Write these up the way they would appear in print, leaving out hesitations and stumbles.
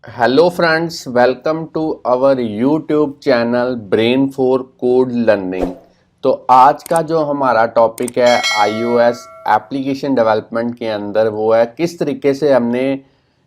Hello friends, welcome to our YouTube channel brain for code learning. तो आज का जो हमारा टॉपिक है iOS एप्लीकेशन डेवलपमेंट के अंदर वो है किस तरीके से हमने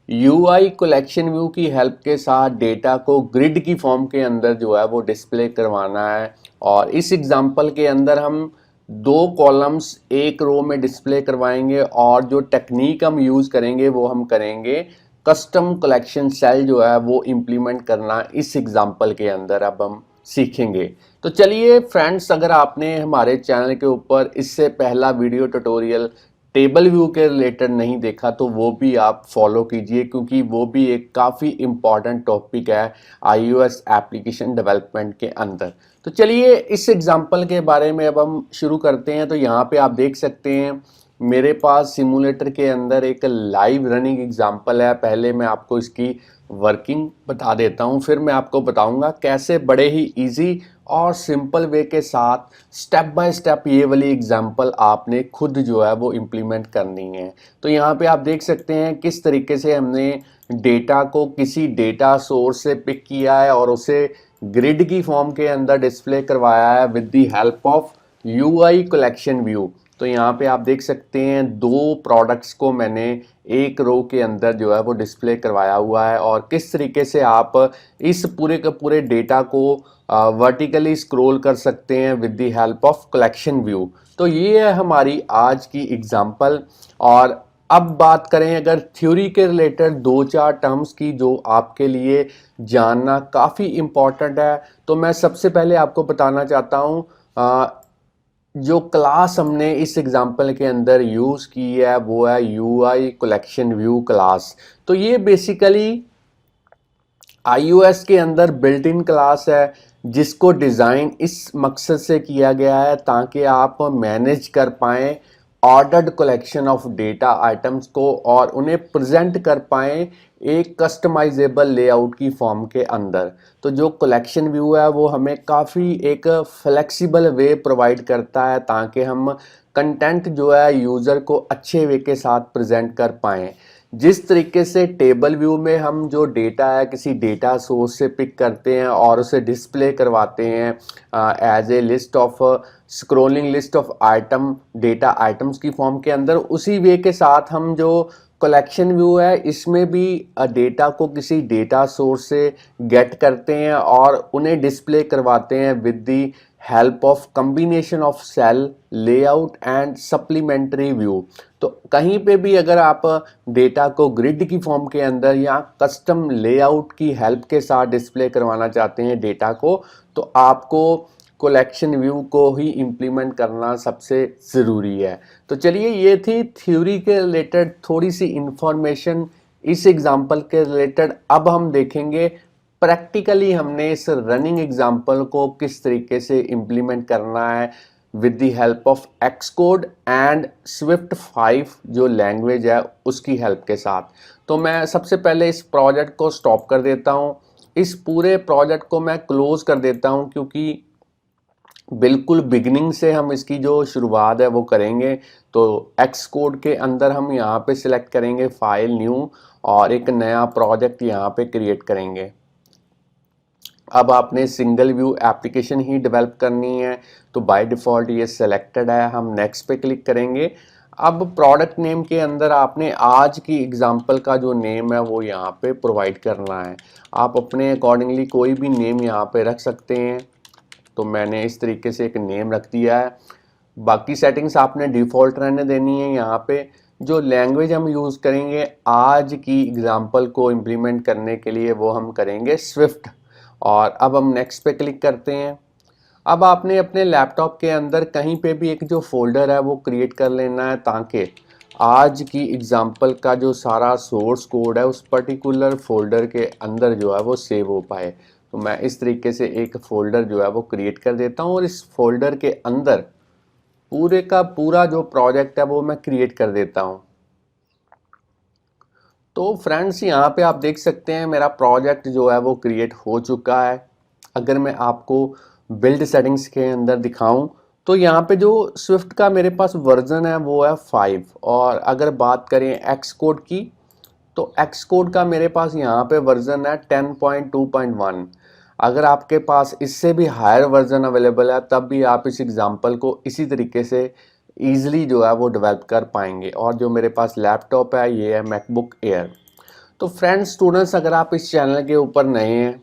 यूआई कलेक्शन व्यू की हेल्प के साथ डेटा को ग्रिड की फॉर्म के अंदर जो है वो डिस्प्ले करवाना है। और इस एग्जांपल के अंदर हम दो कॉलम्स एक रो में डिस्प्ले करवाएंगे और जो टेक्निक हम यूज़ करेंगे वो हम करेंगे कस्टम कलेक्शन सेल जो है वो इम्प्लीमेंट करना इस एग्जांपल के अंदर अब हम सीखेंगे। तो चलिए फ्रेंड्स, अगर आपने हमारे चैनल के ऊपर इससे पहला वीडियो ट्यूटोरियल टेबल व्यू के रिलेटेड नहीं देखा तो वो भी आप फॉलो कीजिए, क्योंकि वो भी एक काफ़ी इम्पॉर्टेंट टॉपिक है iOS एप्लीकेशन डेवलपमेंट के अंदर। तो चलिए इस एग्जांपल के बारे में अब हम शुरू करते हैं। तो यहाँ पे आप देख सकते हैं मेरे पास सिमुलेटर के अंदर एक लाइव रनिंग एग्जांपल है। पहले मैं आपको इसकी वर्किंग बता देता हूँ, फिर मैं आपको बताऊंगा कैसे बड़े ही इजी और सिंपल वे के साथ स्टेप बाय स्टेप ये वाली एग्जांपल आपने खुद जो है वो इम्प्लीमेंट करनी है। तो यहाँ पे आप देख सकते हैं किस तरीके से हमने डेटा को किसी डेटा सोर्स से पिक किया है और उसे ग्रिड की फॉर्म के अंदर डिस्प्ले करवाया है with the help of UI collection view. तो यहाँ पे आप देख सकते हैं दो प्रोडक्ट्स को मैंने एक रो के अंदर जो है वो डिस्प्ले करवाया हुआ है और किस तरीके से आप इस पूरे के पूरे डेटा को वर्टिकली स्क्रॉल कर सकते हैं with the help of collection view. तो ये है हमारी आज की एग्जांपल। और अब बात करें अगर थ्योरी के रिलेटेड दो चार टर्म्स की जो आपके लिए जानना काफ़ी इम्पॉर्टेंट है, तो मैं सबसे पहले आपको बताना चाहता हूँ जो क्लास हमने इस एग्जांपल के अंदर यूज़ की है वो है यूआई कलेक्शन व्यू क्लास। तो ये बेसिकली iOS के अंदर बिल्ट इन क्लास है जिसको डिज़ाइन इस मकसद से किया गया है ताकि आप मैनेज कर पाएँ ordered collection of data items को और उन्हें प्रेजेंट कर पाएँ एक कस्टमाइजेबल लेआउट की फॉर्म के अंदर। तो जो कलेक्शन व्यू है वो हमें काफ़ी एक फ्लेक्सिबल वे प्रोवाइड करता है ताकि हम कंटेंट जो है यूज़र को अच्छे वे के साथ प्रेजेंट कर पाएँ। जिस तरीके से टेबल व्यू में हम जो डेटा है किसी डेटा सोर्स से पिक करते हैं और उसे डिस्प्ले करवाते हैं as a list of scrolling list of item data items की फॉर्म के अंदर, उसी वे के साथ हम जो कलेक्शन व्यू है इसमें भी डेटा को किसी डेटा सोर्स से गेट करते हैं और उन्हें डिस्प्ले करवाते हैं with the help of combination of cell layout and supplementary view. तो कहीं पे भी अगर आप डेटा को ग्रिड की फॉर्म के अंदर या कस्टम लेआउट की हेल्प के साथ डिस्प्ले करवाना चाहते हैं डेटा को, तो आपको कलेक्शन व्यू को ही इम्प्लीमेंट करना सबसे ज़रूरी है। तो चलिए ये थी थ्योरी के रिलेटेड थोड़ी सी इंफॉर्मेशन इस एग्जांपल के रिलेटेड। अब हम देखेंगे प्रैक्टिकली हमने इस रनिंग एग्जांपल को किस तरीके से इम्प्लीमेंट करना है with the help of Xcode and Swift 5 जो लैंग्वेज है उसकी हेल्प के साथ। तो मैं सबसे पहले इस प्रोजेक्ट को स्टॉप कर देता हूँ, इस पूरे प्रोजेक्ट को मैं क्लोज कर देता हूँ, क्योंकि बिल्कुल बिगिनिंग से हम इसकी जो शुरुआत है वो करेंगे। तो एक्सकोड के अंदर हम यहाँ पे सिलेक्ट करेंगे फाइल न्यू और एक नया प्रोजेक्ट यहाँ पे क्रिएट करेंगे। अब आपने सिंगल व्यू एप्लीकेशन ही डेवलप करनी है तो बाय डिफ़ॉल्ट ये सिलेक्टेड है, हम नेक्स्ट पे क्लिक करेंगे। अब प्रोडक्ट नेम के अंदर आपने आज की एग्जांपल का जो नेम है वो यहाँ पे प्रोवाइड करना है। आप अपने अकॉर्डिंगली कोई भी नेम यहाँ पे रख सकते हैं। तो मैंने इस तरीके से एक नेम रख दिया है। बाकी सेटिंग्स आपने डिफ़ॉल्ट रहने देनी है। यहाँ पे जो लैंग्वेज हम यूज़ करेंगे आज की एग्जांपल को इम्प्लीमेंट करने के लिए वो हम करेंगे स्विफ्ट। और अब हम नेक्स्ट पे क्लिक करते हैं। अब आपने अपने लैपटॉप के अंदर कहीं पे भी एक जो फोल्डर है वो क्रिएट कर लेना है ताकि आज की एग्जांपल का जो सारा सोर्स कोड है उस पर्टिकुलर फोल्डर के अंदर जो है वो सेव हो पाए। तो मैं इस तरीके से एक फ़ोल्डर जो है वो क्रिएट कर देता हूँ और इस फोल्डर के अंदर पूरे का पूरा जो प्रोजेक्ट है वो मैं क्रिएट कर देता हूँ। तो फ्रेंड्स यहाँ पे आप देख सकते हैं मेरा प्रोजेक्ट जो है वो क्रिएट हो चुका है। अगर मैं आपको बिल्ड सेटिंग्स के अंदर दिखाऊं तो यहाँ पे जो स्विफ्ट का मेरे पास वर्जन है वो है 5। और अगर बात करें एक्स कोड की तो एक्सकोड का मेरे पास यहाँ पे वर्जन है 10.2.1। अगर आपके पास इससे भी हायर वर्जन अवेलेबल है तब भी आप इस एग्जांपल को इसी तरीके से ईजिली जो है वो डेवलप कर पाएंगे। और जो मेरे पास लैपटॉप है ये है मैकबुक एयर। तो फ्रेंड्स स्टूडेंट्स, अगर आप इस चैनल के ऊपर नए हैं,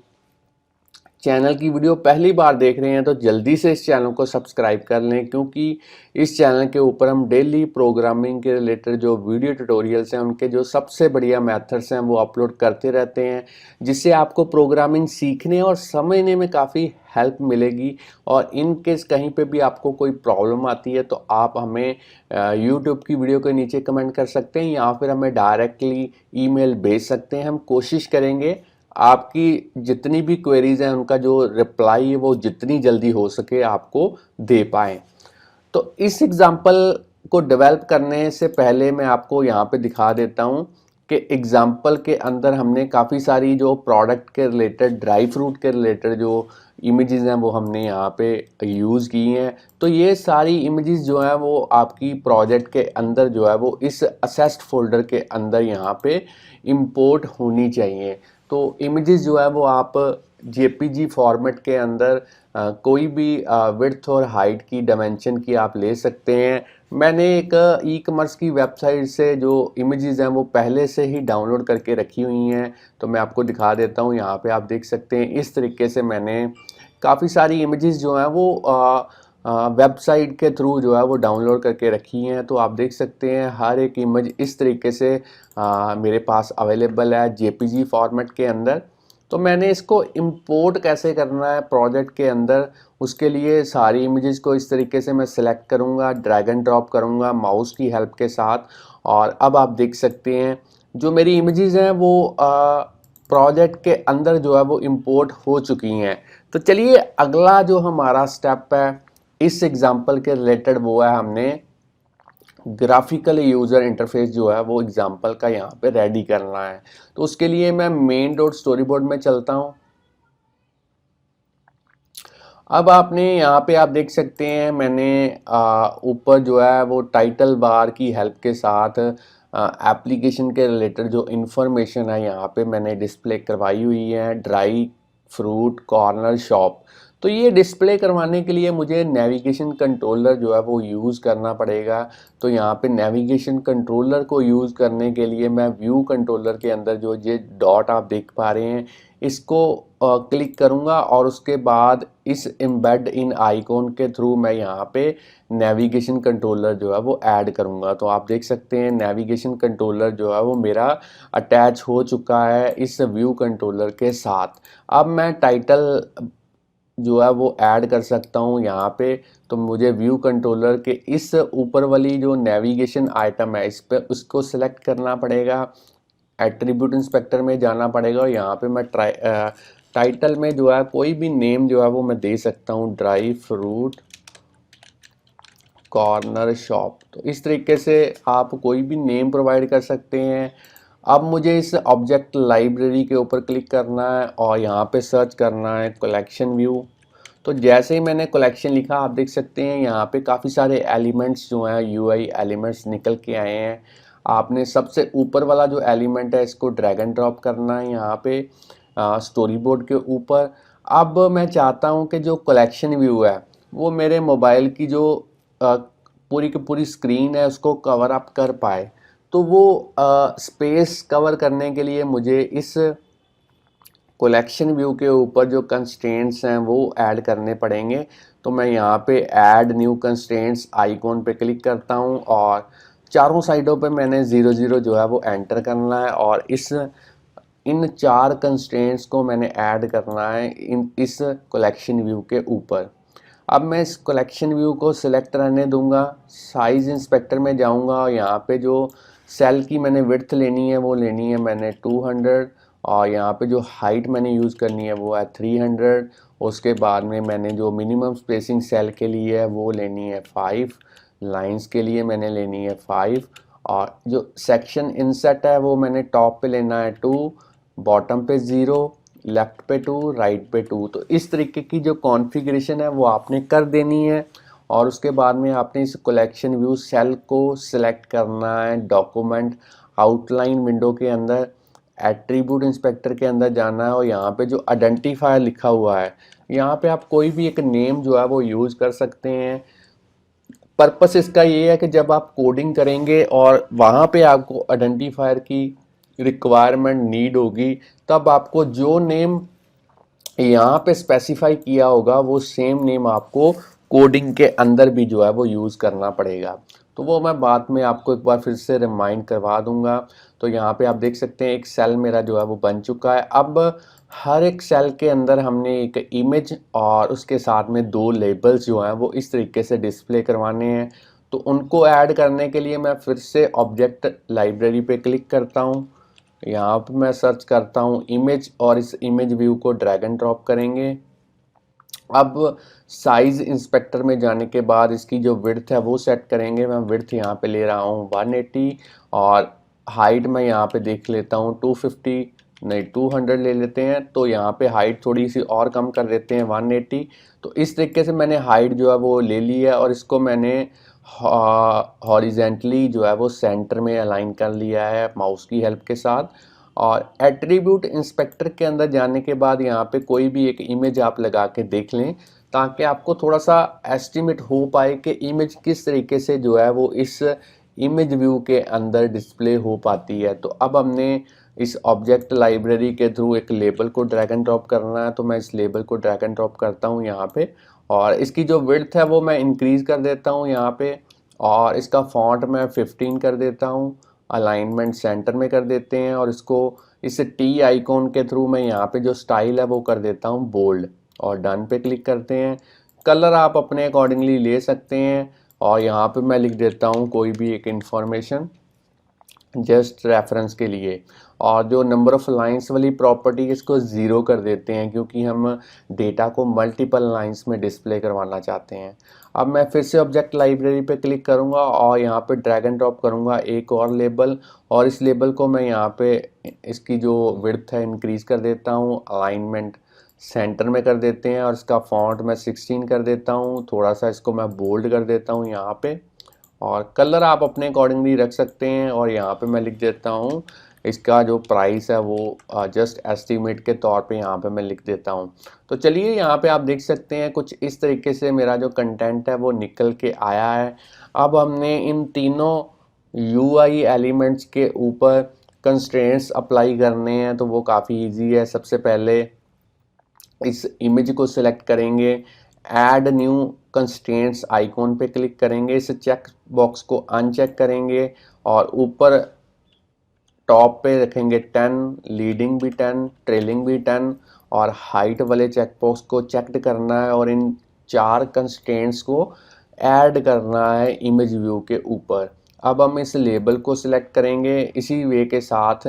चैनल की वीडियो पहली बार देख रहे हैं, तो जल्दी से इस चैनल को सब्सक्राइब कर लें, क्योंकि इस चैनल के ऊपर हम डेली प्रोग्रामिंग के रिलेटेड जो वीडियो ट्यूटोरियल्स हैं उनके जो सबसे बढ़िया मेथड्स हैं वो अपलोड करते रहते हैं, जिससे आपको प्रोग्रामिंग सीखने और समझने में काफ़ी हेल्प मिलेगी। और इन केस कहीं पे भी आपको कोई प्रॉब्लम आती है तो आप हमें यूट्यूब की वीडियो के नीचे कमेंट कर सकते हैं या फिर हमें डायरेक्टली ईमेल भेज सकते हैं। हम कोशिश करेंगे आपकी जितनी भी क्वेरीज हैं उनका जो रिप्लाई है वो जितनी जल्दी हो सके आपको दे पाएँ। तो इस एग्जाम्पल को डेवलप करने से पहले मैं आपको यहाँ पे दिखा देता हूँ कि एग्जाम्पल के अंदर हमने काफ़ी सारी जो प्रोडक्ट के रिलेटेड, ड्राई फ्रूट के रिलेटेड जो इमेजेस हैं वो हमने यहाँ पे यूज़ की हैं। तो ये सारी इमेजेस जो है वो आपकी प्रोजेक्ट के अंदर जो है वो इस असेस्ड फोल्डर के अंदर यहाँ पे इंपोर्ट होनी चाहिए। तो इमेजेस जो है वो आप जेपीजी फॉर्मेट के अंदर कोई भी विड्थ और हाइट की डायमेंशन की आप ले सकते हैं। मैंने एक ई कॉमर्स की वेबसाइट से जो इमेजेस हैं वो पहले से ही डाउनलोड करके रखी हुई हैं, तो मैं आपको दिखा देता हूँ। यहाँ पे आप देख सकते हैं इस तरीके से मैंने काफ़ी सारी इमेजेस जो हैं वो वेबसाइट के थ्रू जो है वो डाउनलोड करके रखी हैं। तो आप देख सकते हैं हर एक इमेज इस तरीके से मेरे पास अवेलेबल है जेपीजी फॉर्मेट के अंदर। तो मैंने इसको इंपोर्ट कैसे करना है प्रोजेक्ट के अंदर, उसके लिए सारी इमेजेस को इस तरीके से मैं सिलेक्ट करूंगा, ड्रैग एंड ड्रॉप करूंगा माउस की हेल्प के साथ। और अब आप देख सकते हैं जो मेरी इमेजेस हैं वो प्रोजेक्ट के अंदर जो है वो इंपोर्ट हो चुकी हैं। तो चलिए अगला जो हमारा स्टेप है इस एग्जाम्पल के रिलेटेड वो है हमने ग्राफिकल यूज़र इंटरफेस जो है वो एग्जाम्पल का यहाँ पे रेडी करना है। तो उसके लिए मैं मेन डॉट स्टोरी बोर्ड में चलता हूँ। अब आपने यहाँ पे आप देख सकते हैं मैंने ऊपर जो है वो टाइटल बार की हेल्प के साथ एप्लीकेशन के रिलेटेड जो इन्फॉर्मेशन है यहाँ पे मैंने डिस्प्ले करवाई हुई है, ड्राई फ्रूट कॉर्नर शॉप। तो ये डिस्प्ले करवाने के लिए मुझे नेविगेशन कंट्रोलर जो है वो यूज़ करना पड़ेगा। तो यहाँ पे नेविगेशन कंट्रोलर को यूज़ करने के लिए मैं व्यू कंट्रोलर के अंदर जो ये डॉट आप देख पा रहे हैं इसको क्लिक करूँगा और उसके बाद इस एम्बेड इन आइकॉन के थ्रू मैं यहाँ पे नेविगेशन कंट्रोलर जो है वो ऐड करूँगा। तो आप देख सकते हैं नेविगेशन कंट्रोलर जो है वो मेरा अटैच हो चुका है इस व्यू कंट्रोलर के साथ। अब मैं टाइटल जो है वो ऐड कर सकता हूँ यहाँ पे। तो मुझे व्यू कंट्रोलर के इस ऊपर वाली जो नेविगेशन आइटम है इस पर उसको सिलेक्ट करना पड़ेगा, एट्रीब्यूट इंस्पेक्टर में जाना पड़ेगा और यहाँ पे मैं टाइटल में जो है कोई भी नेम जो है वो मैं दे सकता हूँ, ड्राई फ्रूट कॉर्नर शॉप। तो इस तरीके से आप कोई भी नेम प्रोवाइड कर सकते हैं। अब मुझे इस ऑब्जेक्ट लाइब्रेरी के ऊपर क्लिक करना है और यहाँ पे सर्च करना है कलेक्शन व्यू। तो जैसे ही मैंने कलेक्शन लिखा आप देख सकते हैं यहाँ पे काफ़ी सारे एलिमेंट्स जो हैं यूआई एलिमेंट्स निकल के आए हैं। आपने सबसे ऊपर वाला जो एलिमेंट है इसको ड्रैग एंड ड्रॉप करना है यहाँ पे स्टोरी बोर्ड के ऊपर। अब मैं चाहता हूँ कि जो कलेक्शन व्यू है वो मेरे मोबाइल की जो पूरी की पूरी स्क्रीन है उसको कवर अप कर पाए। तो वो स्पेस कवर करने के लिए मुझे इस कलेक्शन व्यू के ऊपर जो कंस्ट्रेंट्स हैं वो ऐड करने पड़ेंगे। तो मैं यहाँ पे ऐड न्यू कंस्ट्रेंट्स आइकॉन पे क्लिक करता हूँ और चारों साइडों पे मैंने 0 0 जो है वो एंटर करना है और इन 4 कंस्ट्रेंट्स को मैंने ऐड करना है इस कलेक्शन व्यू के ऊपर। अब मैं इस कलेक्शन व्यू को सिलेक्ट रहने दूंगा, साइज़ इंस्पेक्टर में जाऊंगा और यहाँ पे जो सेल की मैंने विड्थ लेनी है वो लेनी है मैंने 200 और यहाँ पे जो हाइट मैंने यूज़ करनी है वो है 300। उसके बाद में मैंने जो मिनिमम स्पेसिंग सेल के लिए है वो लेनी है 5, लाइंस के लिए मैंने लेनी है 5 और जो सेक्शन इंसर्ट है वो मैंने टॉप पे लेना है 2, बॉटम पे 0, लेफ्ट पे 2, राइट पे 2। तो इस तरीके की जो कॉन्फ़िगरेशन है वो आपने कर देनी है और उसके बाद में आपने इस कलेक्शन व्यू सेल को सिलेक्ट करना है, डॉक्यूमेंट आउटलाइन विंडो के अंदर एट्रीब्यूट इंस्पेक्टर के अंदर जाना है और यहाँ पे जो आइडेंटिफायर लिखा हुआ है यहाँ पे आप कोई भी एक नेम जो है वो यूज़ कर सकते हैं। पर्पस इसका ये है कि जब आप कोडिंग करेंगे और वहाँ पे आपको आइडेंटिफायर की रिक्वायरमेंट नीड होगी, तब आपको जो नेम यहाँ पे स्पेसिफाई किया होगा वो सेम नेम आपको कोडिंग के अंदर भी जो है वो यूज़ करना पड़ेगा। तो वो मैं बाद में आपको एक बार फिर से रिमाइंड करवा दूंगा। तो यहाँ पे आप देख सकते हैं एक सेल मेरा जो है वो बन चुका है। अब हर एक सेल के अंदर हमने एक इमेज और उसके साथ में 2 लेबल्स जो हैं वो इस तरीके से डिस्प्ले करवाने हैं। तो उनको ऐड करने के लिए मैं फिर से ऑब्जेक्ट लाइब्रेरी पे क्लिक करता हूँ। यहाँ पे मैं सर्च करता हूँ इमेज और इस इमेज व्यू को ड्रैग एंड ड्रॉप करेंगे। अब साइज इंस्पेक्टर में जाने के बाद इसकी जो विड्थ है वो सेट करेंगे। मैं विड्थ यहाँ पे ले रहा हूँ 180 और हाइट मैं यहाँ पे देख लेता हूँ 250 नहीं 200 ले लेते हैं। तो यहाँ पे हाइट थोड़ी सी और कम कर देते हैं 180। तो इस तरीके से मैंने हाइट जो है वो ले ली है और इसको मैंने हॉरिजेंटली जो है वो सेंटर में अलाइन कर लिया है माउस की हेल्प के साथ। और एट्रीब्यूट इंस्पेक्टर के अंदर जाने के बाद यहाँ पे कोई भी एक इमेज आप लगा के देख लें ताकि आपको थोड़ा सा एस्टिमेट हो पाए कि इमेज किस तरीके से जो है वो इस इमेज व्यू के अंदर डिस्प्ले हो पाती है। तो अब हमने इस ऑब्जेक्ट लाइब्रेरी के थ्रू एक लेबल को ड्रैग एंड ड्रॉप करना है। तो मैं इस लेबल को ड्रैग एंड ड्रॉप करता हूँ यहाँ पे और इसकी जो विड्थ है वो मैं इंक्रीज कर देता हूँ यहाँ पे और इसका फॉन्ट मैं 15 कर देता हूँ। अलाइनमेंट सेंटर में कर देते हैं और इसको इस टी आइकॉन के थ्रू मैं यहाँ पे जो स्टाइल है वो कर देता हूँ बोल्ड और डन पे क्लिक करते हैं। कलर आप अपने अकॉर्डिंगली ले सकते हैं और यहाँ पे मैं लिख देता हूँ कोई भी एक इंफॉर्मेशन जस्ट रेफरेंस के लिए। और जो नंबर ऑफ लाइंस वाली प्रॉपर्टी इसको 0 कर देते हैं क्योंकि हम डेटा को मल्टीपल लाइंस में डिस्प्ले करवाना चाहते हैं। अब मैं फिर से ऑब्जेक्ट लाइब्रेरी पे क्लिक करूंगा और यहाँ पे ड्रैग एंड ड्रॉप करूंगा एक और लेबल और इस लेबल को मैं यहाँ पे इसकी जो विड्थ है इंक्रीज कर देता हूँ। अलाइनमेंट सेंटर में कर देते हैं और इसका फॉन्ट मैं 16 कर देता हूँ। थोड़ा सा इसको मैं बोल्ड कर देता हूँ यहाँ पे और कलर आप अपने अकॉर्डिंगली रख सकते हैं। और यहाँ पे मैं लिख देता हूँ इसका जो प्राइस है वो जस्ट एस्टीमेट के तौर पे यहाँ पे मैं लिख देता हूँ। तो चलिए यहाँ पे आप देख सकते हैं कुछ इस तरीके से मेरा जो कंटेंट है वो निकल के आया है। अब हमने इन तीनों यूआई एलिमेंट्स के ऊपर कंस्ट्रेंट्स अप्लाई करने हैं तो वो काफ़ी इजी है। सबसे पहले इस इमेज को सिलेक्ट करेंगे, ऐड न्यू कंस्ट्रेंट्स आइकॉन पे क्लिक करेंगे, इस चेक बॉक्स को अनचेक करेंगे और ऊपर टॉप पे रखेंगे 10, लीडिंग भी 10, ट्रेलिंग भी 10 और हाइट वाले चेक बॉक्स को चेक्ड करना है और इन 4 कंस्ट्रेंट्स को ऐड करना है इमेज व्यू के ऊपर। अब हम इस लेबल को सिलेक्ट करेंगे, इसी वे के साथ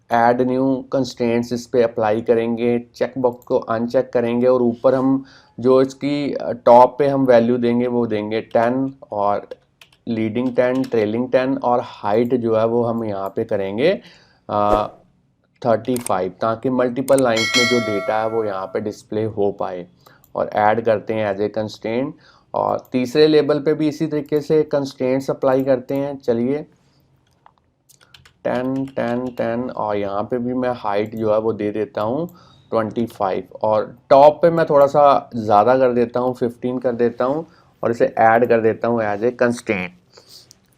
ऐड न्यू कंस्ट्रेंट्स इस पे अप्लाई करेंगे, चेक बॉक्स को अनचेक करेंगे और ऊपर हम जो इसकी टॉप पे हम वैल्यू देंगे वो देंगे 10 और लीडिंग 10, ट्रेलिंग 10 और हाइट जो है वो हम यहाँ पे करेंगे 35 ताकि मल्टीपल लाइंस में जो डेटा है वो यहाँ पे डिस्प्ले हो पाए। और ऐड करते हैं एज ए कंस्ट्रेंट और तीसरे लेबल पे भी इसी तरीके से कंस्ट्रेंट्स अप्लाई करते हैं। चलिए 10, 10, 10 और यहाँ पे भी मैं हाइट जो है वो दे देता हूँ 25 और टॉप पे मैं थोड़ा सा ज़्यादा कर देता हूँ 15 कर देता हूँ और इसे ऐड कर देता हूँ एज ए कंस्ट्रेंट।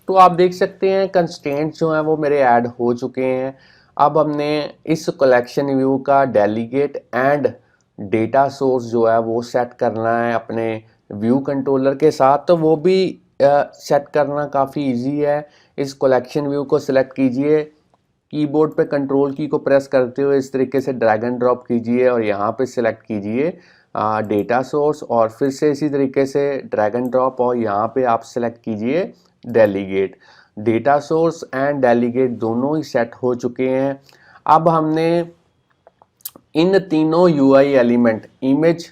तो आप देख सकते हैं कंस्ट्रेंट्स जो हैं वो मेरे ऐड हो चुके हैं। अब हमने इस कलेक्शन व्यू का डेलीगेट एंड डेटा सोर्स जो है वो सेट करना है अपने व्यू कंट्रोलर के साथ। तो वो भी सेट करना काफ़ी इजी है। इस कलेक्शन व्यू को सिलेक्ट कीजिए, कीबोर्ड पे कंट्रोल की को प्रेस करते हुए इस तरीके से ड्रैग एंड ड्रॉप कीजिए और यहाँ पे सिलेक्ट कीजिए डेटा सोर्स और फिर से इसी तरीके से ड्रैग एंड ड्रॉप और यहाँ पे आप सिलेक्ट कीजिए delegate. Data source and delegate दोनों ही सेट हो चुके हैं। अब हमने इन तीनों यूआई एलिमेंट इमेज,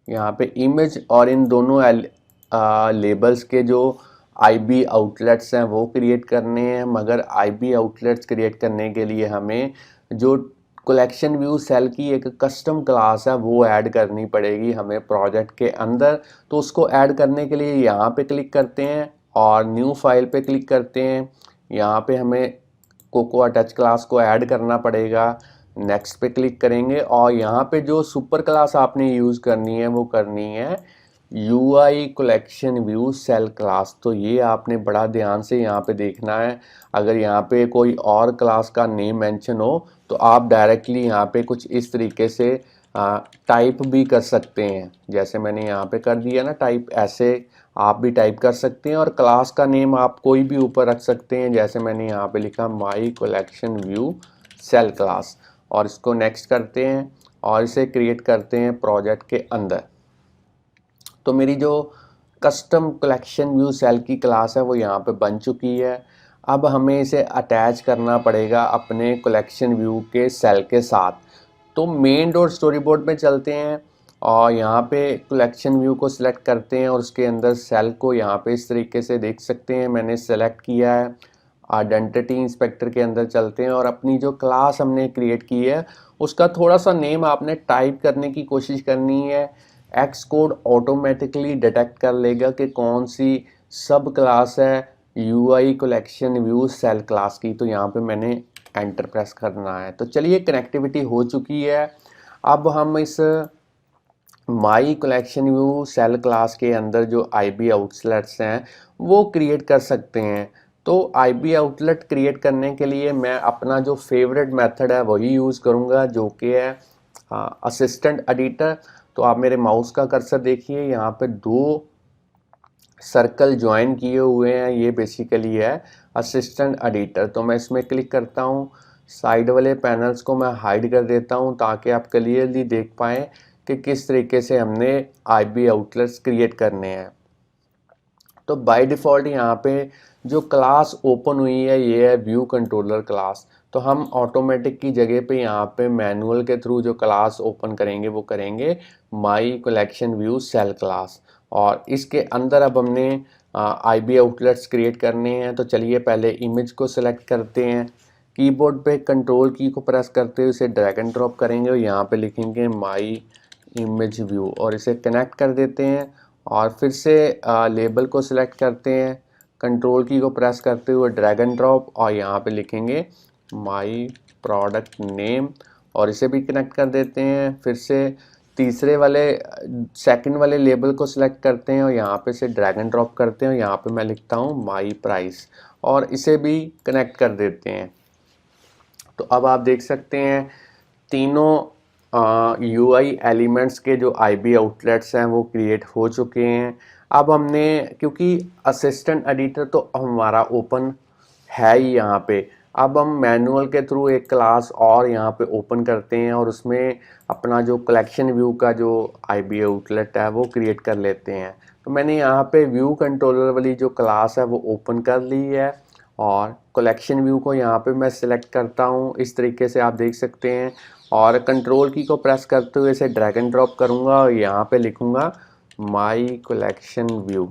यहाँ पे इमेज और इन दोनों लेबल्स के जो आईबी आउटलेट्स हैं वो क्रिएट करने हैं। मगर आईबी आउटलेट्स क्रिएट करने के लिए हमें जो कलेक्शन व्यू सेल की एक कस्टम क्लास है वो ऐड करनी पड़ेगी हमें प्रोजेक्ट के अंदर। तो उसको ऐड करने के लिए यहाँ पे क्लिक करते हैं और न्यू फाइल पे क्लिक करते हैं। यहाँ पे हमें कोकोआ टच क्लास को ऐड करना पड़ेगा। नेक्स्ट पे क्लिक करेंगे और यहाँ पे जो सुपर क्लास आपने यूज़ करनी है वो करनी है UI collection view cell class. तो ये आपने बड़ा ध्यान से यहाँ पे देखना है। अगर यहाँ पे कोई और क्लास का नेम मेंशन हो तो आप डायरेक्टली यहाँ पे कुछ इस तरीके से टाइप भी कर सकते हैं, जैसे मैंने यहाँ पे कर दिया ना टाइप, ऐसे आप भी टाइप कर सकते हैं। और क्लास का नेम आप कोई भी ऊपर रख सकते हैं, जैसे मैंने यहाँ पे लिखा my collection view cell class. और इसको नेक्स्ट करते हैं और इसे क्रिएट करते हैं प्रोजेक्ट के अंदर। तो मेरी जो कस्टम कलेक्शन व्यू सेल की क्लास है वो यहाँ पे बन चुकी है। अब हमें इसे अटैच करना पड़ेगा अपने कलेक्शन व्यू के सेल के साथ। तो मेन डॉट स्टोरी बोर्ड में चलते हैं और यहाँ पे कलेक्शन व्यू को सिलेक्ट करते हैं और उसके अंदर सेल को यहाँ पे इस तरीके से देख सकते हैं मैंने सेलेक्ट किया है। आइडेंटिटी इंस्पेक्टर के अंदर चलते हैं और अपनी जो क्लास हमने क्रिएट की है उसका थोड़ा सा नेम आपने टाइप करने की कोशिश करनी है। एक्स कोड ऑटोमेटिकली डिटेक्ट कर लेगा कि कौन सी सब क्लास है UI collection view cell class की। तो यहाँ पे मैंने एंटर प्रेस करना है। तो चलिए कनेक्टिविटी हो चुकी है। अब हम इस my collection view cell class के अंदर जो IB आउटलेट्स हैं वो क्रिएट कर सकते हैं। तो IB आउटलेट क्रिएट करने के लिए मैं अपना जो फेवरेट मेथड है वही यूज़ करूँगा, जो कि है असिस्टेंट एडिटर। तो आप मेरे माउस का कर्सर देखिए, यहाँ पे 2 सर्कल ज्वाइन किए हुए हैं, ये बेसिकली है असिस्टेंट एडिटर। तो मैं इसमें क्लिक करता हूँ, साइड वाले पैनल्स को मैं हाइड कर देता हूँ ताकि आप क्लियरली देख पाएँ कि किस तरीके से हमने IB आउटलेट्स क्रिएट करने हैं। तो बाय डिफ़ॉल्ट यहाँ पे जो क्लास ओपन हुई है ये है व्यू कंट्रोलर क्लास। तो हम ऑटोमेटिक की जगह पे यहाँ पे मैनुअल के थ्रू जो क्लास ओपन करेंगे वो करेंगे my collection view cell class. और इसके अंदर अब हमने IB आउटलेट्स क्रिएट करने हैं। तो चलिए पहले इमेज को सिलेक्ट करते हैं, कीबोर्ड पे कंट्रोल की को प्रेस करते हुए इसे ड्रैग एंड ड्रॉप करेंगे और यहाँ पे लिखेंगे माई इमेज व्यू और इसे कनेक्ट कर देते हैं। और फिर से लेबल को सिलेक्ट करते हैं, कंट्रोल की को प्रेस करते हुए ड्रैग एंड ड्रॉप और यहाँ पे लिखेंगे माई प्रोडक्ट नेम और इसे भी कनेक्ट कर देते हैं। फिर से तीसरे वाले सेकंड वाले लेबल को सिलेक्ट करते हैं और यहाँ पे से ड्रैग एंड ड्रॉप करते हैं और यहाँ पे मैं लिखता हूँ माई प्राइस और इसे भी कनेक्ट कर देते हैं। तो अब आप देख सकते हैं तीनों UI एलिमेंट्स के जो IB आउटलेट्स हैं वो क्रिएट हो चुके हैं। अब हमने, क्योंकि असिस्टेंट एडिटर तो हमारा ओपन है ही यहाँ पे, अब हम मैनुअल के थ्रू एक क्लास और यहाँ पे ओपन करते हैं और उसमें अपना जो कलेक्शन व्यू का जो IB आउटलेट है वो क्रिएट कर लेते हैं। तो मैंने यहाँ पे व्यू कंट्रोलर वाली जो क्लास है वो ओपन कर ली है और कलेक्शन व्यू को यहाँ पे मैं सिलेक्ट करता हूँ, इस तरीके से आप देख सकते हैं। और कंट्रोल की को प्रेस करते हुए इसे ड्रैग एंड ड्रॉप करूँगा और यहाँ पे लिखूँगा माई कलेक्शन व्यू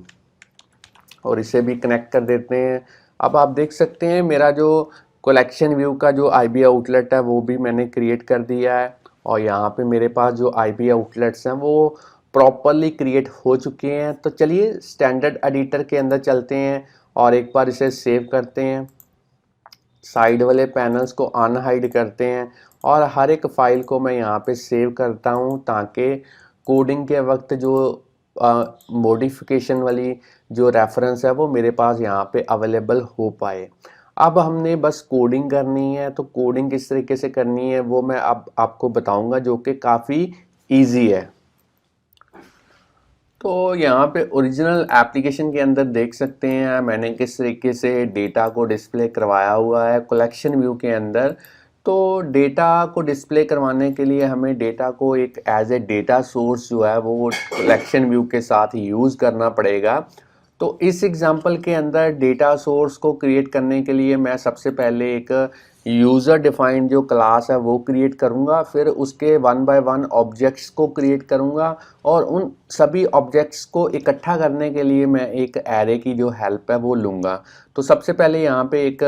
और इसे भी कनेक्ट कर देते हैं। अब आप देख सकते हैं मेरा जो कलेक्शन व्यू का जो IB आउटलेट है वो भी मैंने क्रिएट कर दिया है और यहाँ पे मेरे पास जो IB आउटलेट्स हैं वो प्रॉपरली क्रिएट हो चुके हैं। तो चलिए स्टैंडर्ड एडिटर के अंदर चलते हैं और एक बार इसे सेव करते हैं, साइड वाले पैनल्स को अनहाइड करते हैं और हर एक फाइल को मैं यहाँ पे सेव करता हूँ ताकि कोडिंग के वक्त जो मॉडिफिकेशन वाली जो रेफरेंस है वो मेरे पास यहाँ पे अवेलेबल हो पाए। अब हमने बस कोडिंग करनी है। तो कोडिंग किस तरीके से करनी है वो मैं अब आपको बताऊंगा, जो कि काफ़ी इजी है। तो यहाँ पे ओरिजिनल एप्लीकेशन के अंदर देख सकते हैं मैंने किस तरीके से डेटा को डिस्प्ले करवाया हुआ है कलेक्शन व्यू के अंदर। तो डेटा को डिस्प्ले करवाने के लिए हमें डेटा को एक एज ए डेटा सोर्स जो है वो कलेक्शन व्यू के साथ यूज़ करना पड़ेगा। तो इस एग्जांपल के अंदर डेटा सोर्स को क्रिएट करने के लिए मैं सबसे पहले एक यूज़र डिफाइंड जो क्लास है वो क्रिएट करूँगा, फिर उसके 1 बाय 1 ऑब्जेक्ट्स को क्रिएट करूँगा और उन सभी ऑब्जेक्ट्स को इकट्ठा करने के लिए मैं एक एरे की जो हेल्प है वो लूँगा। तो सबसे पहले यहाँ पे एक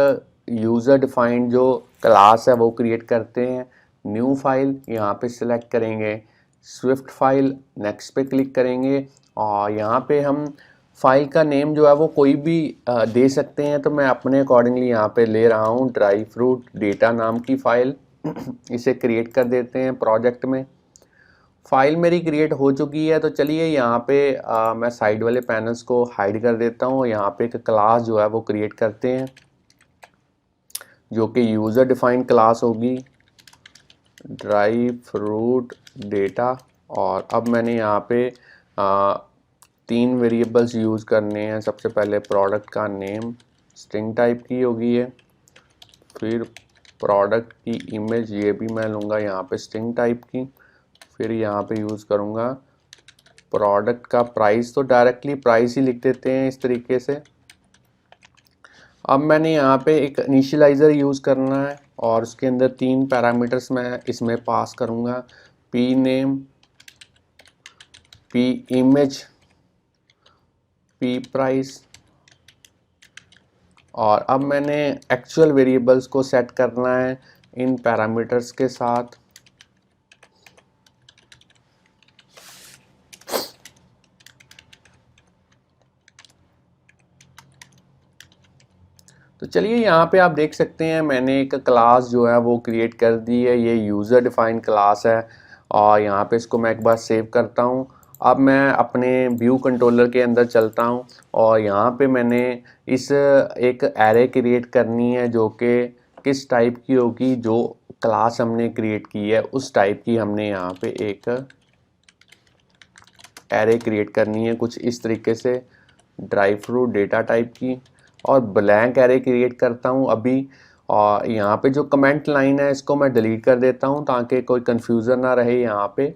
यूज़र डिफाइंड जो क्लास है वो क्रिएट करते हैं। न्यू फाइल यहाँ पे सिलेक्ट करेंगे, स्विफ्ट फाइल, नेक्स्ट पे क्लिक करेंगे और यहाँ पे हम फाइल का नेम जो है वो कोई भी दे सकते हैं, तो मैं अपने अकॉर्डिंगली यहाँ पे ले रहा हूँ ड्राई फ्रूट डेटा नाम की फ़ाइल। इसे क्रिएट कर देते हैं प्रोजेक्ट में। फाइल मेरी क्रिएट हो चुकी है, तो चलिए यहाँ पे मैं साइड वाले पैनल्स को हाइड कर देता हूँ। यहाँ पे एक क्लास जो है वो क्रिएट करते हैं जो कि यूज़र डिफाइंड क्लास होगी, ड्राई फ्रूट डेटा। और अब मैंने यहाँ पे 3 वेरिएबल्स यूज़ करने हैं। सबसे पहले प्रोडक्ट का नेम स्ट्रिंग टाइप की होगी है, फिर प्रोडक्ट की इमेज, ये भी मैं लूँगा यहाँ पे स्ट्रिंग टाइप की। फिर यहाँ पे यूज़ करूँगा प्रोडक्ट का प्राइस, तो डायरेक्टली प्राइस ही लिख देते हैं इस तरीके से। अब मैंने यहाँ पे एक इनिशियलाइज़र यूज़ करना है और उसके अंदर 3 पैरामीटर्स मैं इसमें पास करूँगा, P name, P image, P price. और अब मैंने एक्चुअल वेरिएबल्स को सेट करना है इन पैरामीटर्स के साथ। तो चलिए यहाँ पे आप देख सकते हैं मैंने एक क्लास जो है वो क्रिएट कर दी है। ये यूज़र डिफाइंड क्लास है और यहाँ पे इसको मैं एक बार सेव करता हूँ। अब मैं अपने व्यू कंट्रोलर के अंदर चलता हूँ और यहाँ पे मैंने इस एक एरे क्रिएट करनी है जो कि किस टाइप की होगी, जो क्लास हमने क्रिएट की है उस टाइप की हमने यहाँ पे एक एरे क्रिएट करनी है कुछ इस तरीके से, ड्राई फ्रूट डेटा टाइप की। और ब्लैंक एरे क्रिएट करता हूँ अभी। और यहाँ पे जो कमेंट लाइन है इसको मैं डिलीट कर देता हूँ ताकि कोई कन्फ्यूज़न ना रहे यहाँ पे।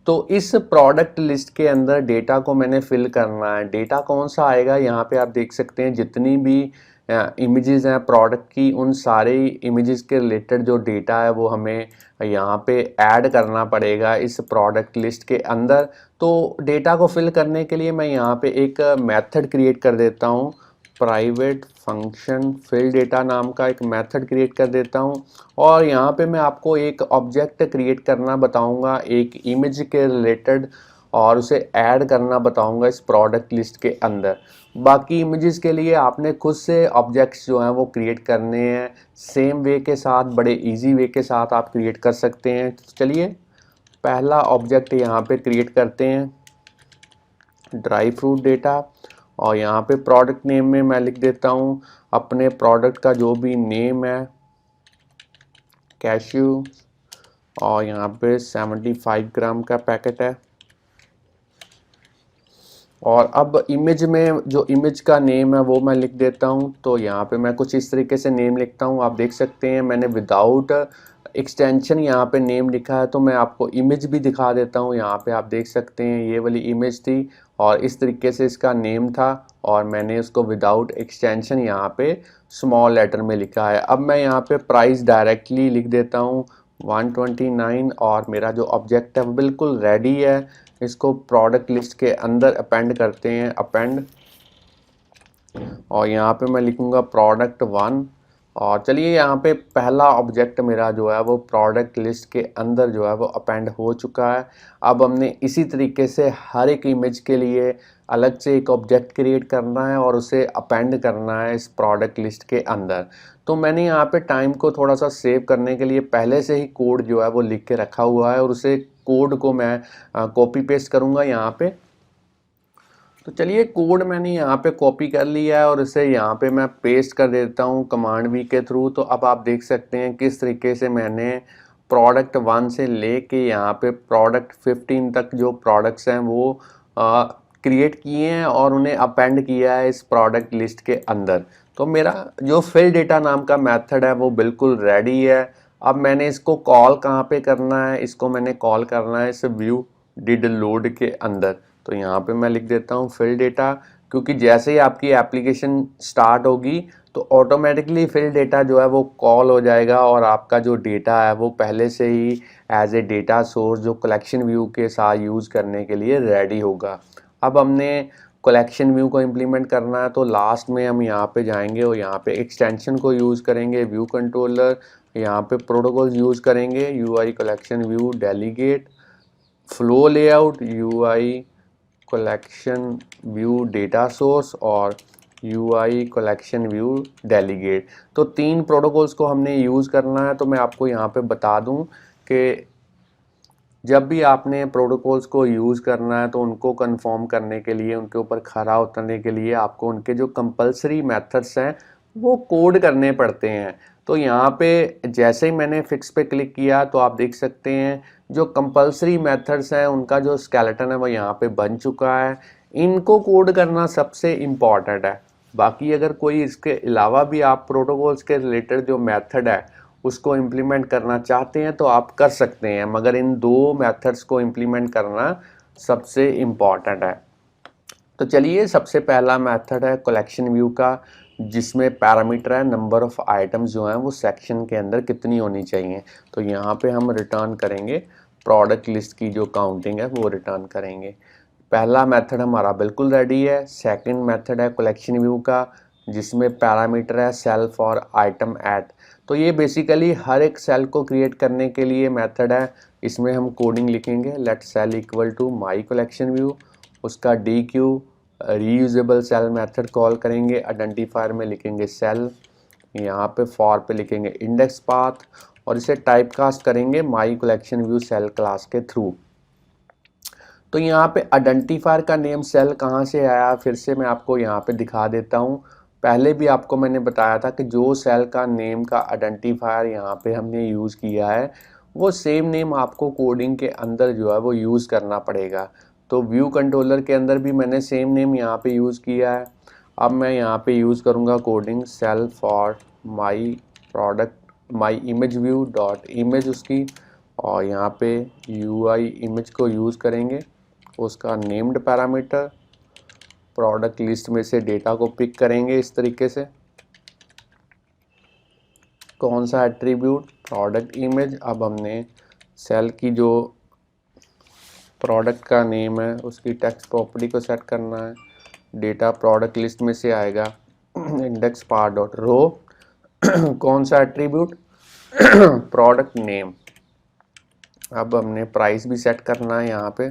तो इस प्रोडक्ट लिस्ट के अंदर डेटा को मैंने फिल करना है। डेटा कौन सा आएगा, यहाँ पे आप देख सकते हैं जितनी भी इमेजेस हैं प्रोडक्ट की, उन सारे इमेजेस के रिलेटेड जो डेटा है वो हमें यहाँ पे ऐड करना पड़ेगा इस प्रोडक्ट लिस्ट के अंदर। तो डेटा को फिल करने के लिए मैं यहाँ पे एक मेथड क्रिएट कर देता हूँ, प्राइवेट फंक्शन फिल डेटा नाम का एक मेथड क्रिएट कर देता हूँ। और यहाँ पे मैं आपको एक ऑब्जेक्ट क्रिएट करना बताऊँगा एक इमेज के रिलेटेड और उसे ऐड करना बताऊँगा इस प्रोडक्ट लिस्ट के अंदर। बाकी इमेजेस के लिए आपने खुद से ऑब्जेक्ट्स जो हैं वो क्रिएट करने हैं, सेम वे के साथ, बड़े इजी वे के साथ आप क्रिएट कर सकते हैं। तो चलिए पहला ऑब्जेक्ट यहाँ पे क्रिएट करते हैं, ड्राई फ्रूट डेटा। और यहाँ पे प्रोडक्ट नेम में मैं लिख देता हूँ अपने प्रोडक्ट का जो भी नेम है, कैश्यू। और यहाँ पे 75 ग्राम का पैकेट है। और अब इमेज में जो इमेज का नेम है वो मैं लिख देता हूँ। तो यहाँ पे मैं कुछ इस तरीके से नेम लिखता हूँ। आप देख सकते हैं मैंने विदाउट एक्सटेंशन यहाँ पे नेम लिखा है। तो मैं आपको इमेज भी दिखा देता हूँ। यहाँ पे आप देख सकते हैं ये वाली इमेज थी और इस तरीके से इसका नेम था और मैंने उसको विदाउट एक्सटेंशन यहाँ पे स्मॉल लेटर में लिखा है। अब मैं यहाँ पे प्राइस डायरेक्टली लिख देता हूँ 129 और मेरा जो ऑब्जेक्ट है वो बिल्कुल रेडी है। इसको प्रोडक्ट लिस्ट के अंदर अपेंड करते हैं, अपेंड। और यहाँ पे मैं लिखूँगा प्रोडक्ट 1। और चलिए यहाँ पे पहला ऑब्जेक्ट मेरा जो है वो प्रोडक्ट लिस्ट के अंदर जो है वो अपेंड हो चुका है। अब हमने इसी तरीके से हर एक इमेज के लिए अलग से एक ऑब्जेक्ट क्रिएट करना है और उसे अपेंड करना है इस प्रोडक्ट लिस्ट के अंदर। तो मैंने यहाँ पे टाइम को थोड़ा सा सेव करने के लिए पहले से ही कोड जो है वो लिख के रखा हुआ है और उसे कोड को मैं कॉपी पेस्ट करूँगा यहाँ पे। तो चलिए कोड मैंने यहाँ पे कॉपी कर लिया है और इसे यहाँ पे मैं पेस्ट कर देता हूँ कमांड वी के थ्रू। तो अब आप देख सकते हैं किस तरीके से मैंने प्रोडक्ट 1 से लेके यहाँ पे प्रोडक्ट 15 तक जो प्रोडक्ट्स हैं वो क्रिएट किए हैं और उन्हें अपेंड किया है इस प्रोडक्ट लिस्ट के अंदर। तो मेरा जो फिल डेटा नाम का मेथड है वो बिल्कुल रेडी है। अब मैंने इसको कॉल कहाँ पे करना है, इसको मैंने कॉल करना है इस व्यू डिड लोड के अंदर। तो यहाँ पे मैं लिख देता हूँ फिल डेटा, क्योंकि जैसे ही आपकी एप्लीकेशन स्टार्ट होगी तो ऑटोमेटिकली फिल डेटा जो है वो कॉल हो जाएगा और आपका जो डेटा है वो पहले से ही एज ए डेटा सोर्स जो कलेक्शन व्यू के साथ यूज़ करने के लिए रेडी होगा। अब हमने कलेक्शन व्यू को इम्प्लीमेंट करना है तो लास्ट में हम यहाँ पे जाएंगे और यहाँ पे एक्सटेंशन को यूज़ करेंगे, व्यू कंट्रोलर, यहाँ पे प्रोटोकॉल यूज़ करेंगे, UI collection view delegate, flow layout, UI collection view data source और UI कलेक्शन व्यू डेलीगेट। तो 3 प्रोटोकॉल्स को हमने यूज़ करना है। तो मैं आपको यहाँ पे बता दूँ कि जब भी आपने प्रोटोकॉल्स को यूज़ करना है तो उनको कंफर्म करने के लिए, उनके ऊपर खरा उतरने के लिए आपको उनके जो कंपलसरी मेथड्स हैं वो कोड करने पड़ते हैं। तो यहाँ पे जैसे ही मैंने फिक्स पे क्लिक किया तो आप देख सकते हैं जो कंपलसरी मेथड्स हैं उनका जो स्केलेटन है वो यहाँ पे बन चुका है। इनको कोड करना सबसे इम्पॉर्टेंट है। बाकी अगर कोई इसके अलावा भी आप प्रोटोकॉल्स के रिलेटेड जो मेथड है उसको इम्प्लीमेंट करना चाहते हैं तो आप कर सकते हैं, मगर इन 2 मेथड्स को इम्प्लीमेंट करना सबसे इम्पॉर्टेंट है। तो चलिए, सबसे पहला मेथड है कलेक्शन व्यू का, जिसमें पैरामीटर है नंबर ऑफ आइटम्स जो हैं वो सेक्शन के अंदर कितनी होनी चाहिए। तो यहाँ पे हम रिटर्न करेंगे प्रोडक्ट लिस्ट की जो काउंटिंग है वो रिटर्न करेंगे। पहला मेथड हमारा बिल्कुल रेडी है। सेकंड मेथड है कलेक्शन व्यू का, जिसमें पैरामीटर है सेल्फ और आइटम ऐट। तो ये बेसिकली हर एक सेल को क्रिएट करने के लिए मेथड है। इसमें हम कोडिंग लिखेंगे let cell equal to my collection view, उसका DQ reusable cell method call करेंगे, आइडेंटिफायर में लिखेंगे सेल, यहाँ पे फॉर पे लिखेंगे इंडेक्स पाथ और इसे टाइप कास्ट करेंगे my collection view cell class के थ्रू। तो यहाँ पे आइडेंटिफायर का नेम सेल कहाँ से आया, फिर से मैं आपको यहाँ पे दिखा देता हूँ। पहले भी आपको मैंने बताया था कि जो सेल का नेम का आइडेंटिफायर यहाँ पे हमने यूज़ किया है वो सेम नेम आपको कोडिंग के अंदर जो है वो यूज़ करना पड़ेगा। तो व्यू कंट्रोलर के अंदर भी मैंने सेम नेम यहाँ पे यूज़ किया है। अब मैं यहाँ पे यूज़ करूँगा coding cell for my product my image view dot image उसकी, और यहाँ पे UI इमेज को यूज़ करेंगे, उसका नेम्ड पैरामीटर प्रोडक्ट लिस्ट में से डेटा को पिक करेंगे इस तरीके से। कौन सा एट्रीब्यूट, प्रोडक्ट इमेज। अब हमने सेल की जो प्रोडक्ट का नेम है उसकी टेक्स्ट प्रॉपर्टी को सेट करना है। डेटा प्रोडक्ट लिस्ट में से आएगा इंडेक्स पार डॉट रो। कौन सा एट्रीब्यूट, प्रोडक्ट नेम। अब हमने प्राइस भी सेट करना है यहाँ पे।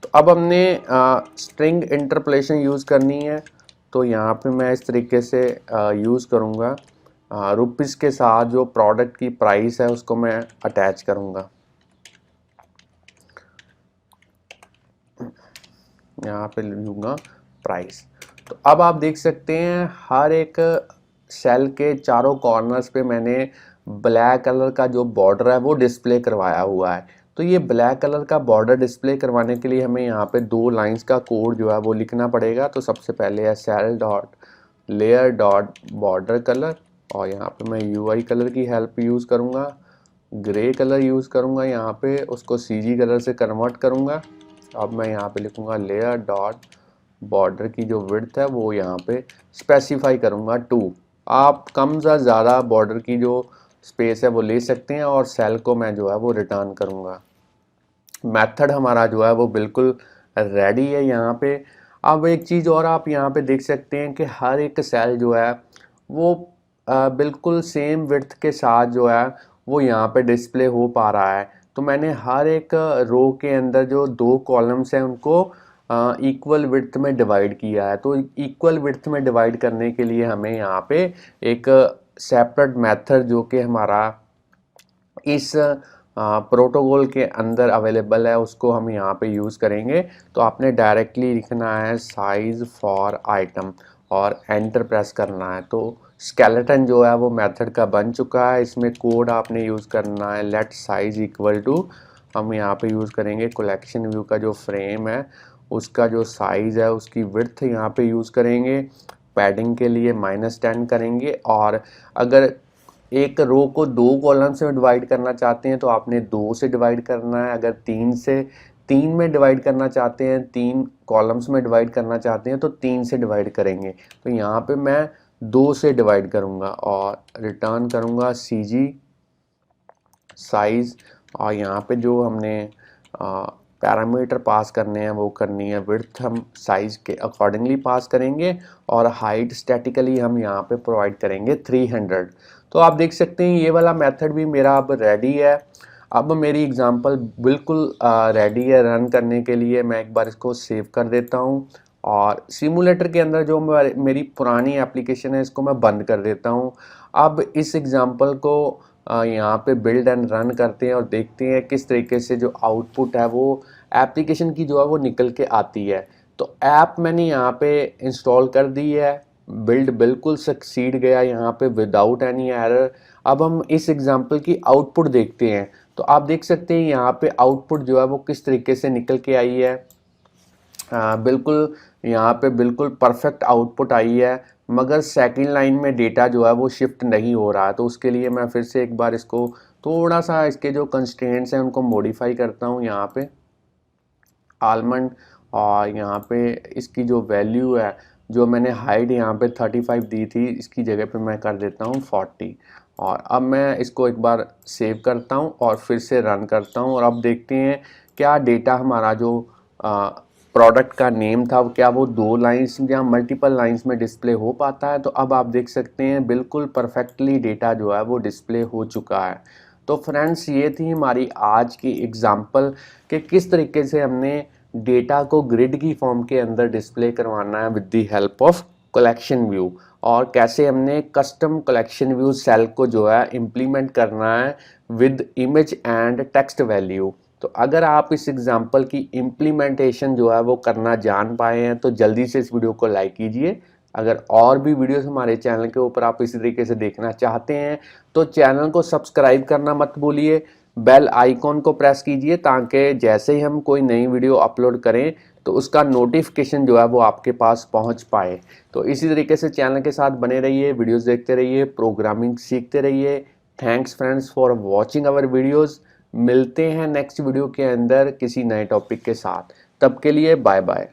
तो अब हमने स्ट्रिंग इंटरपोलेशन यूज़ करनी है। तो यहाँ पे मैं इस तरीके से यूज़ करूँगा, रुपीज़ के साथ जो प्रोडक्ट की प्राइस है उसको मैं अटैच करूँगा। यहाँ पे लूँगा प्राइस। तो अब आप देख सकते हैं हर एक सेल के चारों कॉर्नर्स पे मैंने ब्लैक कलर का जो बॉर्डर है वो डिस्प्ले करवाया हुआ है। तो ये ब्लैक कलर का बॉर्डर डिस्प्ले करवाने के लिए हमें यहाँ पे 2 लाइंस का कोड जो है वो लिखना पड़ेगा। तो सबसे पहले है cell dot layer dot border colour, और यहाँ पे मैं UI कलर की हेल्प यूज़ करूँगा, ग्रे कलर यूज़ करूँगा, यहाँ पे उसको CG कलर से कन्वर्ट करूँगा। अब मैं यहाँ पे लिखूँगा लेयर डॉट बॉर्डर की जो विड्थ है वो यहाँ पे स्पेसिफाई करूँगा 2। आप कम या ज़्यादा बॉर्डर की जो स्पेस है वो ले सकते हैं, और सेल को मैं जो है वो रिटर्न करूँगा। मेथड हमारा जो है वो बिल्कुल रेडी है यहाँ पे। अब एक चीज़ और आप यहाँ पे देख सकते हैं कि हर एक सेल जो है वो बिल्कुल सेम विड्थ के साथ जो है वो यहाँ पे डिस्प्ले हो पा रहा है। तो मैंने हर एक रो के अंदर जो 2 कॉलम्स हैं उनको इक्वल विड्थ में डिवाइड किया है। तो इक्वल विड्थ में डिवाइड करने के लिए हमें यहाँ पे एक सेपरेट मेथड जो कि हमारा इस प्रोटोकॉल के अंदर अवेलेबल है उसको हम यहाँ पे यूज़ करेंगे। तो आपने डायरेक्टली लिखना है साइज़ फॉर आइटम और एंटर प्रेस करना है। तो स्केलेटन जो है वो मेथड का बन चुका है। इसमें कोड आपने यूज़ करना है लेट साइज इक्वल टू, हम यहाँ पे यूज़ करेंगे कलेक्शन व्यू का जो फ्रेम है उसका जो साइज़ है उसकी विड्थ यहाँ पे यूज़ करेंगे। पैडिंग के लिए -10 करेंगे, और अगर एक रो को 2 कॉलम से डिवाइड करना चाहते हैं तो आपने 2 से डिवाइड करना है। अगर 3 में डिवाइड करना चाहते हैं, 3 कॉलम्स में डिवाइड करना चाहते हैं तो 3 से डिवाइड करेंगे। तो यहाँ पे मैं 2 से डिवाइड करूँगा और रिटर्न करूँगा CG साइज़, और यहाँ पे जो हमने पैरामीटर पास करने हैं वो करनी है विड्थ हम साइज़ के अकॉर्डिंगली पास करेंगे, और हाइट स्टैटिकली हम यहाँ पे प्रोवाइड करेंगे 300। तो आप देख सकते हैं ये वाला मेथड भी मेरा अब रेडी है। अब मेरी एग्जांपल बिल्कुल रेडी है रन करने के लिए। मैं एक बार इसको सेव कर देता हूँ और सिमुलेटर के अंदर जो मेरी पुरानी एप्लीकेशन है इसको मैं बंद कर देता हूँ। अब इस एग्जांपल को यहाँ पे बिल्ड एंड रन करते हैं और देखते हैं किस तरीके से जो आउटपुट है वो एप्लीकेशन की जो है वो निकल के आती है। तो ऐप मैंने यहाँ पे इंस्टॉल कर दी है, बिल्ड बिल्कुल सक्सीड गया यहाँ पे विदाउट एनी एरर। अब हम इस एग्जांपल की आउटपुट देखते हैं। तो आप देख सकते हैं यहाँ पे आउटपुट जो है वो किस तरीके से निकल के आई है। बिल्कुल यहाँ पे बिल्कुल परफेक्ट आउटपुट आई है, मगर सेकंड लाइन में डेटा जो है वो शिफ्ट नहीं हो रहा है। तो उसके लिए मैं फिर से एक बार इसको थोड़ा सा इसके जो कंस्ट्रेंट्स हैं उनको मॉडिफाई करता हूँ यहाँ पे आलमंड, और यहाँ पे इसकी जो वैल्यू है जो मैंने हाइट यहाँ पे 35 दी थी इसकी जगह पे मैं कर देता हूँ 40। और अब मैं इसको एक बार सेव करता हूँ और फिर से रन करता हूँ और अब देखते हैं क्या डेटा हमारा जो प्रोडक्ट का नेम था क्या वो 2 लाइंस या मल्टीपल लाइंस में डिस्प्ले हो पाता है। तो अब आप देख सकते हैं बिल्कुल परफेक्टली डेटा जो है वो डिस्प्ले हो चुका है। तो फ्रेंड्स ये थी हमारी आज की एग्जांपल कि किस तरीके से हमने डेटा को ग्रिड की फॉर्म के अंदर डिस्प्ले करवाना है with the help of collection view, और कैसे हमने कस्टम कलेक्शन व्यू सेल को जो है इम्प्लीमेंट करना है with image and text value. तो अगर आप इस एग्जांपल की इम्प्लीमेंटेशन जो है वो करना जान पाए हैं तो जल्दी से इस वीडियो को लाइक कीजिए। अगर और भी वीडियोस हमारे चैनल के ऊपर आप इसी तरीके से देखना चाहते हैं तो चैनल को सब्सक्राइब करना मत भूलिए, बेल आइकॉन को प्रेस कीजिए ताकि जैसे ही हम कोई नई वीडियो अपलोड करें तो उसका नोटिफिकेशन जो है वो आपके पास पहुंच पाए। तो इसी तरीके से चैनल के साथ बने रहिए, वीडियोस देखते रहिए, प्रोग्रामिंग सीखते रहिए। Thanks friends for watching our videos. मिलते हैं नेक्स्ट वीडियो के अंदर किसी नए टॉपिक के साथ, तब के लिए बाय बाय।